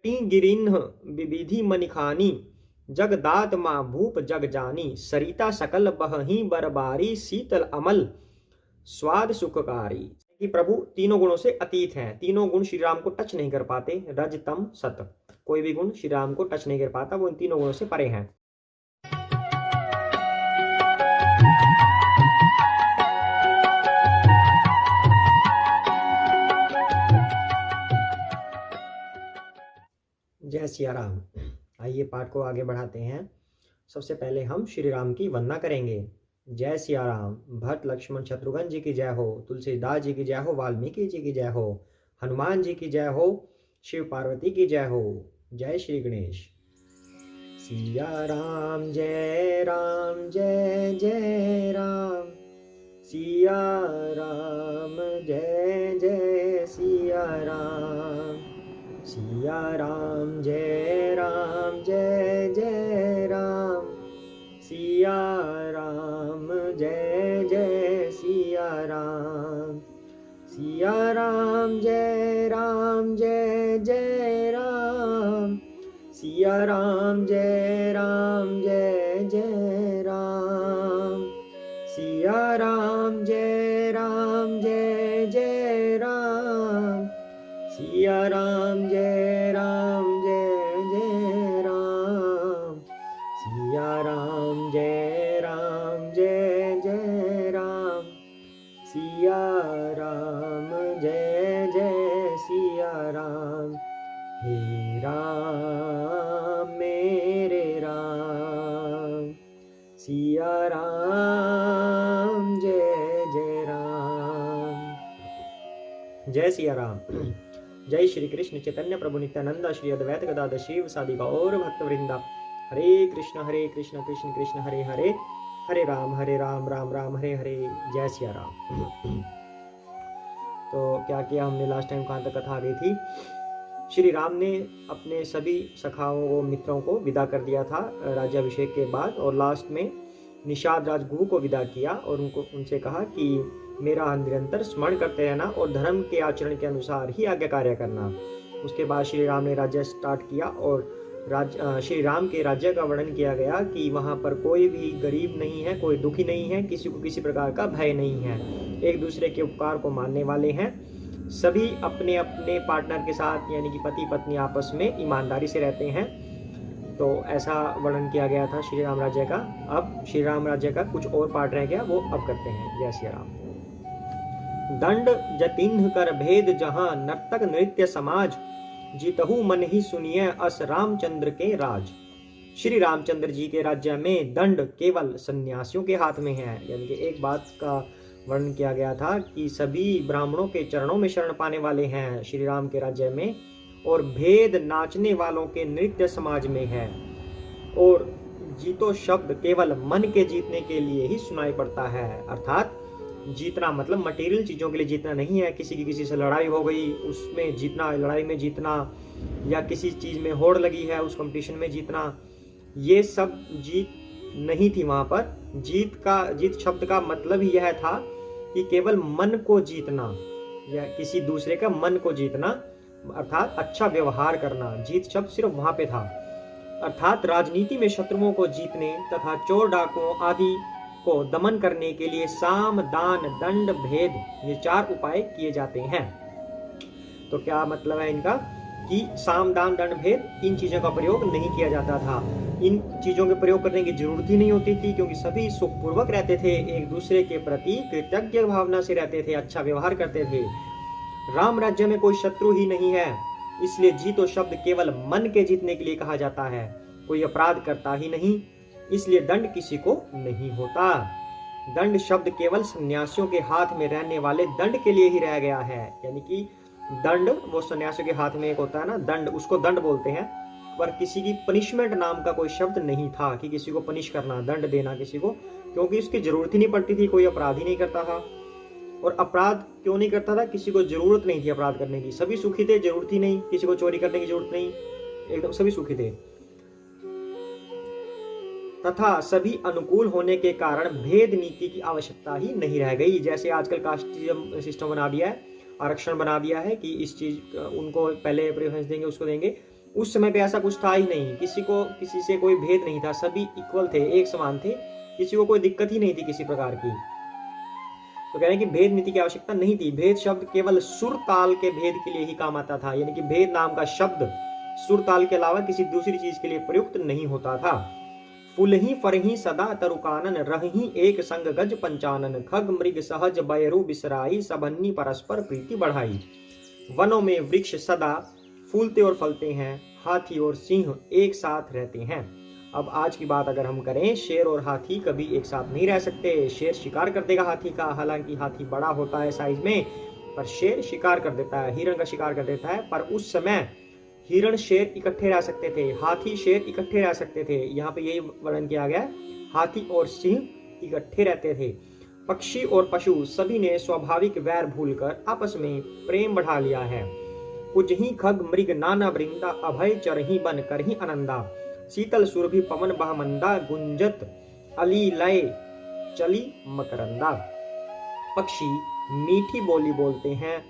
T गिरिन्ह विविधि मनिखानी, जगदात माँ भूप जग जानी, सरिता सकल बहहीं बरबारी, शीतल अमल स्वाद सुखकारी। कि प्रभु तीनों गुणों से अतीत हैं, तीनों गुण श्री राम को टच नहीं कर पाते, रज तम सत, कोई भी गुण श्री राम को टच नहीं कर पाता, वो इन तीनों गुणों से परे हैं। जय सिया राम। आइए पाठ को आगे बढ़ाते हैं। सबसे पहले हम श्री राम की वंदना करेंगे। जय सिया राम। भट्ट लक्ष्मण शत्रुघ्न जी की जय हो, तुलसीदास जी की जय हो, वाल्मीकि जी की जय हो, हनुमान जी की जय हो, शिव पार्वती की जय हो। जय श्री गणेश। सिया राम जय जय राम, सिया राम जय जय सिया राम, सिया राम जय जय राम, सिया राम जय जय सिया राम, सिया राम जय जय राम, सिया राम जय जय राम, सिया राम जय जय राम, सिया राम जय जय राम, सिया राम जय जय राम, सिया राम जय जय सिया राम। हे राम मेरे राम, सिया राम जय जय राम। जय सिया राम। जय श्री कृष्ण चैतन्य प्रभु नित्यानंद, श्री अद्वैत गदाधर शिव सादि गौर भक्त वृंदा। हरे कृष्ण कृष्ण कृष्ण हरे हरे, हरे राम राम राम हरे हरे। जय सिया राम। तो क्या किया हमने लास्ट टाइम, कहाँ तक कथा आ गई थी। श्री राम ने अपने सभी सखाओं को, मित्रों को विदा कर दिया था राज्याभिषेक के बाद, और लास्ट में निषाद राजगुरु को विदा किया और उनसे कहा कि मेरा निरंतर स्मरण करते रहना और धर्म के आचरण के अनुसार ही आज्ञा कार्य करना। उसके बाद श्री राम ने राज्य स्टार्ट किया और श्री राम के राज्य का वर्णन किया गया कि वहाँ पर कोई भी गरीब नहीं है, कोई दुखी नहीं है, किसी को किसी प्रकार का भय नहीं है, एक दूसरे के उपकार को मानने वाले हैं, सभी अपने अपने पार्टनर के साथ यानी कि पति पत्नी आपस में ईमानदारी से रहते हैं। तो ऐसा वर्णन किया गया था श्री राम राज्य का। अब श्री राम राज्य का कुछ और पार्ट रह गया, वो अब करते हैं। जय श्री राम। दंड जतिन्ह कर भेद जहां, नर्तक नृत्य समाज, जीतहु मन ही सुनिए अस रामचंद्र के राज। श्री रामचंद्र जी के राज्य में दंड केवल सन्यासियों के हाथ में है। यानी कि एक बात का वर्णन किया गया था कि सभी ब्राह्मणों के चरणों में शरण पाने वाले हैं श्री राम के राज्य में, और भेद नाचने वालों के नृत्य समाज में है, और जीतो शब्द केवल मन के जीतने के लिए ही सुनाई पड़ता है। अर्थात जीतना मतलब मटेरियल चीजों के लिए जीतना नहीं है, किसी की किसी से लड़ाई हो गई उसमें जीतना, लड़ाई में जीतना, या किसी चीज में होड़ लगी है उस कंपटीशन में जीतना, ये सब जीत नहीं थी वहां पर। जीत शब्द का मतलब ही यह था कि केवल मन को जीतना या किसी दूसरे का मन को जीतना, अर्थात अच्छा व्यवहार करना। जीत शब्द सिर्फ वहां पे था। अर्थात राजनीति में शत्रुओं को जीतने तथा चोर डाकुओं आदि को दमन करने के लिए साम दान दंड भेद, ये 4 उपाय किए जाते हैं। तो क्या मतलब है इनका कि साम दान दंड भेद, इन चीजों का प्रयोग नहीं किया जाता था। इन चीजों के प्रयोग करने की जरूरत ही नहीं होती थी, क्योंकि सभी सुखपूर्वक रहते थे, एक दूसरे के प्रति कृतज्ञ भावना से रहते थे, अच्छा व्यवहार करते थे। राम राज्य में कोई शत्रु ही नहीं है, इसलिए जीतो शब्द केवल मन के जीतने के लिए कहा जाता है। कोई अपराध करता ही नहीं, इसलिए दंड किसी को नहीं होता। दंड शब्द केवल सन्यासियों के हाथ में रहने वाले दंड के लिए ही रह गया है। यानी कि दंड वो सन्यासियों के हाथ में एक होता है ना दंड, उसको दंड बोलते हैं, पर किसी की पनिशमेंट नाम का कोई शब्द नहीं था कि किसी को पनिश करना, दंड देना किसी को, क्योंकि उसकी जरूरत ही नहीं पड़ती थी, कोई अपराध ही नहीं करता था। और अपराध क्यों नहीं करता था? किसी को जरूरत नहीं थी अपराध करने की, सभी सुखी थे, जरूरत ही नहीं, किसी को चोरी करने की जरूरत नहीं, एकदम सभी सुखी थे। तथा सभी अनुकूल होने के कारण भेद नीति की आवश्यकता ही नहीं रह गई। जैसे आजकल कास्टिज्म सिस्टम बना दिया है, आरक्षण बना दिया है कि इस चीज उनको पहले प्रेफरेंस देंगे, उसको देंगे, उस समय पे ऐसा कुछ था ही नहीं, किसी से कोई भेद नहीं था, सभी इक्वल थे, एक समान थे, किसी को कोई दिक्कत ही नहीं थी किसी प्रकार की। तो कह रहे हैं कि भेद नीति की आवश्यकता नहीं थी। भेद शब्द केवल सुर ताल के भेद के लिए ही काम आता था, यानी कि भेद नाम का शब्द सुर ताल के अलावा किसी दूसरी चीज के लिए प्रयुक्त नहीं होता था। फुलही फरही सदा तरुकानन, रहही एक संग गज पंचानन, खग मृग सहज बयरु बिसराई, सबन्नी परस्पर प्रीति बढ़ाई। वनों में वृक्ष सदा फूलते और फलते हैं, हाथी और सिंह एक साथ रहते हैं। अब आज की बात अगर हम करें, शेर और हाथी कभी एक साथ नहीं रह सकते। शेर शिकार कर देगा हाथी का, हालांकि हाथी बड़ा होता है साइज में, पर शेर शिकार कर देता है, हिरण का शिकार कर देता है। पर उस समय हिरण शेर इकट्ठे रह सकते थे, हाथी शेर इकट्ठे रह सकते थे। यहाँ पे यही वर्णन किया गया, हाथी और सिंह इकट्ठे रहते थे। पक्षी और पशु सभी ने स्वाभाविक वैर भूलकर आपस में प्रेम बढ़ा लिया है। कुजही खग मृग नाना वृंदा, अभय चरही बन करही आनंदा, शीतल सुरभि पवन बहमंदा, गुंजत अली लय चली मकरंदा। पक्षी मीठी बोली बोलते हैं,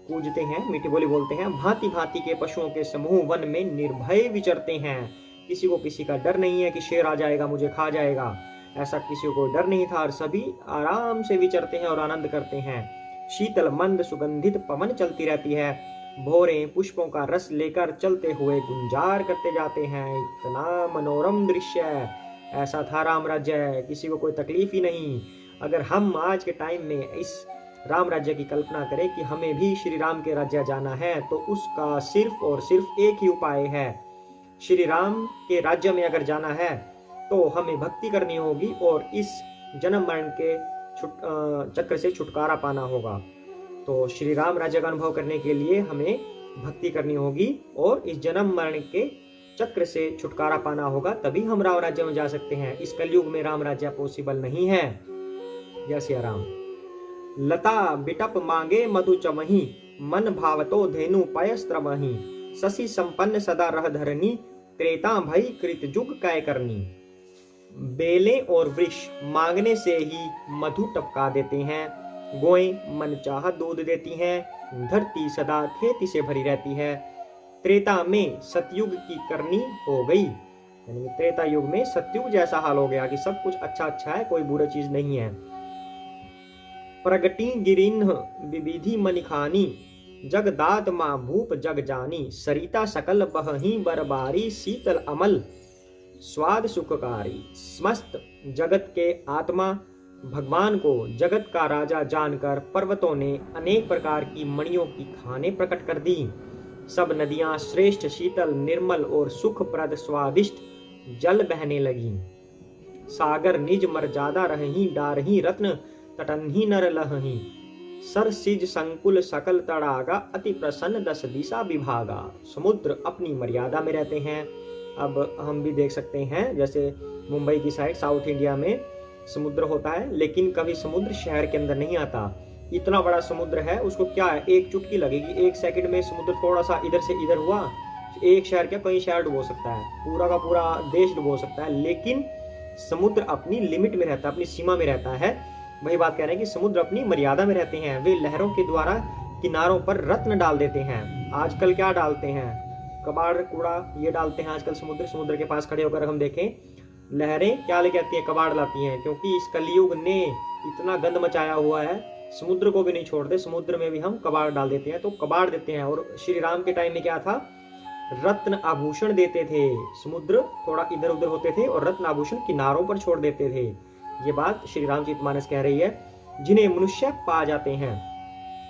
कूजते हैं, मीठी बोली बोलते हैं। भांति भांति के पशुओं के समूह वन में निर्भय विचरते हैं। किसी को किसी का डर नहीं है कि शेर आ जाएगा मुझे खा जाएगा, ऐसा किसी को डर नहीं था, और सभी आराम से विचरते हैं और आनंद करते हैं। शीतल मंद सुगंधित पवन चलती रहती है, भौरें पुष्पों का रस लेकर चलते हुए गुंजार करते जाते हैं। इतना मनोरम दृश्य, ऐसा था राम राज्य, किसी को कोई तकलीफ ही नहीं। अगर हम आज के टाइम में इस राम राज्य की कल्पना करें कि हमें भी श्री राम के राज्य जाना है, तो उसका सिर्फ और सिर्फ एक ही उपाय है। श्री राम के राज्य में अगर जाना है तो हमें भक्ति करनी होगी और इस जन्म मरण के चक्र से छुटकारा पाना होगा। तो श्री राम राज्य का अनुभव करने के लिए हमें भक्ति करनी होगी और इस जन्म मरण के चक्र से छुटकारा पाना होगा, तभी हम राम राज्य में जा सकते हैं। इस कलयुग में राम राज्य पॉसिबल नहीं है। जय सिया राम। लता बिटप मांगे मधु चमही, मन भावतो धेनु पयस्त्र वही, शशि संपन्न सदा रह धरनी, त्रेता भई कृत जुग कै करनी। बेलें और वृक्ष मांगने से ही मधु टपका देते हैं, गोएं मनचाहा दूध देती हैं, धरती सदा खेती से भरी रहती है। त्रेता में सतयुग की करनी हो गई, यानी त्रेता युग में सतयुग जैसा हाल हो गया कि सब कुछ अच्छा अच्छा है, कोई बुरी चीज नहीं है। प्रगति गिरिन्ह विविधि मनिखानी, जगदात माँ भूप जग जानी, सरिता सकल बहही बरबारी, शीतल अमल स्वाद सुखकारी। समस्त जगत के आत्मा भगवान को जगत का राजा जानकर पर्वतों ने अनेक प्रकार की मणियों की खाने प्रकट कर दी। सब नदियां श्रेष्ठ शीतल निर्मल और सुखप्रद स्वादिष्ट जल बहने लगी। सागर निज मर्यादा रही, डारही रत्न तटन्ही नर लहही, सर सिज संकुल सकल तड़ागा, अति प्रसन्न दस दिशा विभागा। समुद्र अपनी मर्यादा में रहते हैं। अब हम भी देख सकते हैं, जैसे मुंबई की साइड साउथ इंडिया में समुद्र होता है, लेकिन कभी समुद्र शहर के अंदर नहीं आता। इतना बड़ा समुद्र है, उसको क्या है, एक चुटकी लगेगी, एक सेकंड में समुद्र थोड़ा सा इधर से इधर हुआ, एक शहर क्या कई शहर डुबो सकता है, पूरा का पूरा देश डुबो सकता है। लेकिन समुद्र अपनी लिमिट में रहता है, अपनी सीमा में रहता है। वही बात कह रहे हैं कि समुद्र अपनी मर्यादा में रहते हैं। वे लहरों के द्वारा किनारों पर रत्न डाल देते हैं। आजकल क्या डालते हैं, कबाड़ कूड़ा ये डालते हैं आजकल। समुद्र के पास खड़े होकर हम देखें, लहरें क्या लेके आती हैं, कबाड़ लाती हैं, क्योंकि इस कलयुग ने इतना गंद मचाया हुआ है, समुद्र को भी नहीं छोड़ते, समुद्र में भी हम कबाड़ डाल देते हैं, तो कबाड़ देते हैं। और श्री राम के टाइम में क्या था, रत्न आभूषण देते थे। समुद्र थोड़ा इधर उधर होते थे और रत्न आभूषण किनारों पर छोड़ देते थे। ये बात श्री रामचरितमानस कह रही है। जिन्हें मनुष्य पा जाते हैं,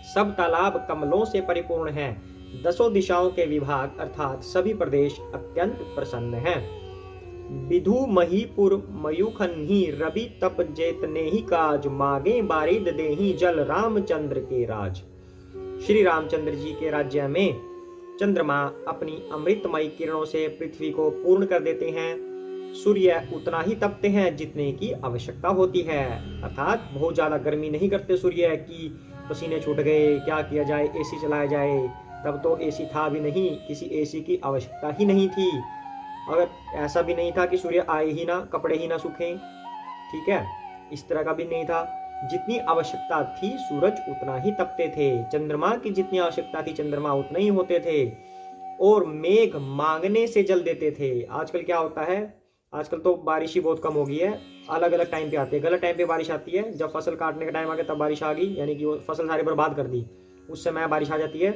सब तालाब कमलों से परिपूर्ण हैं, दसों दिशाओं के विभाग अर्थात सभी प्रदेश अत्यंत प्रसन्न हैं। विधु महीपुर मयूखन्ही, रवि तप जेतने ही काज, मागे बारिद देही जल रामचंद्र के राज। श्री रामचंद्र जी के राज्य में चंद्रमा अपनी अमृतमयी किरणों से पृथ्वी को पूर्ण कर देते हैं। सूर्य उतना ही तपते हैं जितने की आवश्यकता होती है, अर्थात बहुत ज्यादा गर्मी नहीं करते सूर्य की पसीने छूट गए, क्या किया जाए, एसी चलाया जाए। तब तो एसी था भी नहीं, किसी एसी की आवश्यकता ही नहीं थी। अगर ऐसा भी नहीं था कि सूर्य आए ही ना, कपड़े ही ना सूखें, ठीक है, इस तरह का भी नहीं था। जितनी आवश्यकता थी सूरज उतना ही तपते थे, चंद्रमा की जितनी आवश्यकता थी चंद्रमा उतना ही होते थे। और मेघ मांगने से जल देते थे। आजकल क्या होता है, आजकल तो बारिश ही बहुत कम हो गई है, अलग अलग टाइम पे आती है, गलत टाइम पे बारिश आती है। जब फसल काटने का टाइम आ गया तब बारिश आ गई, यानी कि वो फसल सारी बर्बाद कर दी, उस समय बारिश आ जाती है।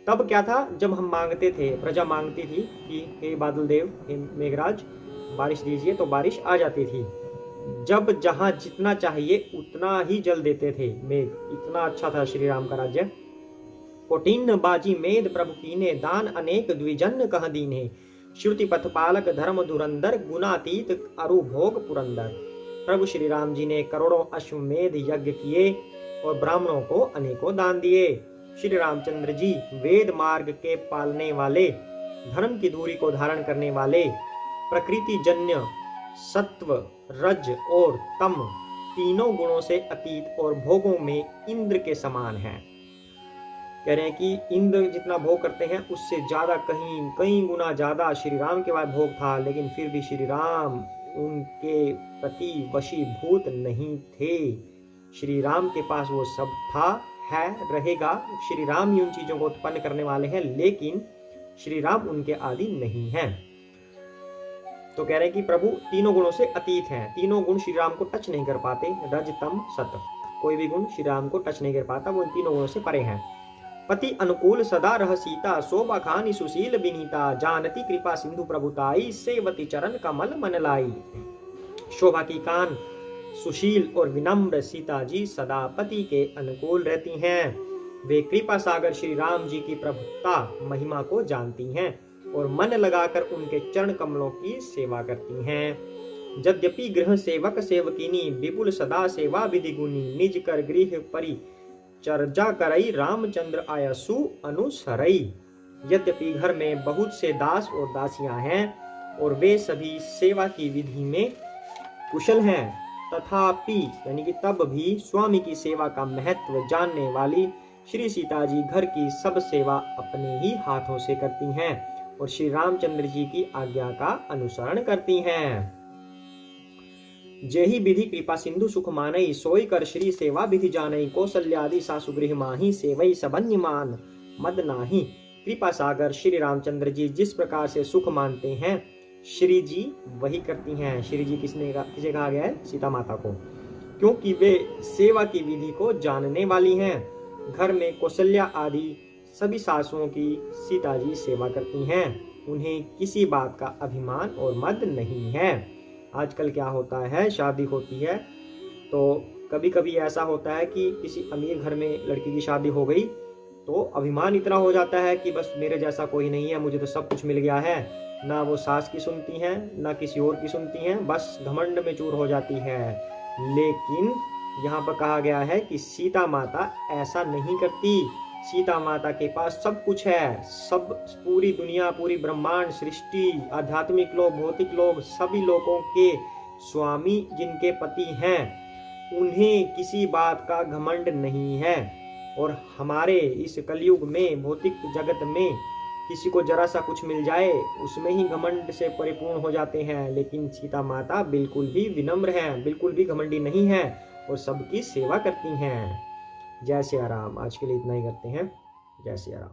तब क्या था, जब हम मांगते थे, प्रजा मांगती थी कि हे बादल देव, हे मेघराज बारिश दीजिए, तो बारिश आ जाती थी। जब जहां जितना चाहिए उतना ही जल देते थे मेघ। इतना अच्छा था श्री राम का राज्य। कोटिन बाजी मेद प्रभु कीने, दान अनेक द्विजन कह दीने, श्रुति पथ पालक धर्म धुरंधर, गुणातीत अरु भोग पुरंदर। प्रभु श्री राम जी ने करोड़ों अश्वमेध यज्ञ किए और ब्राह्मणों को अनेकों दान दिए। श्री रामचंद्र जी वेद मार्ग के पालने वाले, धर्म की दूरी को धारण करने वाले, प्रकृति जन्य सत्व रज और तम तीनों गुणों से अतीत और भोगों में इंद्र के समान हैं। कह रहे हैं कि इंद्र जितना भोग करते हैं उससे ज्यादा कई गुना ज्यादा श्री राम के बाद भोग था, लेकिन फिर भी श्री राम उनके प्रति वशीभूत नहीं थे। श्री राम के पास वो सब था, है, रहेगा। श्री राम ही उन चीजों को उत्पन्न करने वाले हैं, लेकिन श्री राम उनके आदि नहीं हैं। तो कह रहे हैं कि प्रभु तीनों गुणों से अतीत हैं। तीनों गुण श्री राम को टच नहीं कर पाते, रज तम सत, कोई भी गुण श्री राम को टच नहीं कर पाता, वो इन तीनों गुणों से परे हैं। पति अनुकूल सदा रह सीता, शोभा खानी सुशील विनीता, जानती कृपा सिंधु प्रभुताई, सेवती चरण कमल मन लाई। शोभा की कान, सुशील और विनम्र सीता जी सदा पति के अनुकूल रहती हैं। वे कृपा सागर श्री राम जी की प्रभुता महिमा को जानती हैं और मन लगाकर उनके चरण कमलों की सेवा करती हैं। यद्यपि गृह सेवक सेवकिनी, विपुल सदा सेवा विधि गुनी, निज कर गृह परि चर्चा करई, रामचंद्र आयसु अनुसरई। यद्यपि घर में बहुत से दास और दासियां हैं और वे सभी सेवा की विधि में कुशल हैं, तथापि यानी कि तब भी स्वामी की सेवा का महत्व जानने वाली श्री सीता जी घर की सब सेवा अपने ही हाथों से करती हैं और श्री रामचंद्र जी की आज्ञा का अनुसरण करती हैं। जेहि विधि कृपा सिंधु सुख मानई, सोई कर श्री सेवा विधि जानई, कौशल्यादि सासु गृह माही, सेवई सबन्य मान मद नाही। कृपा सागर श्री रामचंद्र जी जिस प्रकार से सुख मानते हैं, श्री जी वही करती हैं। श्री जी किसे कहा गया है? सीता माता को, क्योंकि वे सेवा की विधि को जानने वाली हैं। घर में कौशल्या आदि सभी सासुओं की सीता जी सेवा करती हैं। उन्हें किसी बात का अभिमान और मद नहीं है। आजकल क्या होता है, शादी होती है तो कभी कभी ऐसा होता है कि किसी अमीर घर में लड़की की शादी हो गई तो अभिमान इतना हो जाता है कि बस मेरे जैसा कोई नहीं है, मुझे तो सब कुछ मिल गया है। ना वो सास की सुनती हैं, ना किसी और की सुनती हैं, बस घमंड में चूर हो जाती है। लेकिन यहाँ पर कहा गया है कि सीता माता ऐसा नहीं करती। सीता माता के पास सब कुछ है, सब पूरी दुनिया, पूरी ब्रह्मांड, सृष्टि, आध्यात्मिक लोग, भौतिक लोग, सभी लोगों के स्वामी जिनके पति हैं, उन्हें किसी बात का घमंड नहीं है। और हमारे इस कलयुग में, भौतिक जगत में किसी को जरा सा कुछ मिल जाए उसमें ही घमंड से परिपूर्ण हो जाते हैं। लेकिन सीता माता बिल्कुल भी विनम्र हैं, बिल्कुल भी घमंडी नहीं है और सबकी सेवा करती हैं। जय सिया राम। आज के लिए इतना ही करते हैं। जय सिया राम।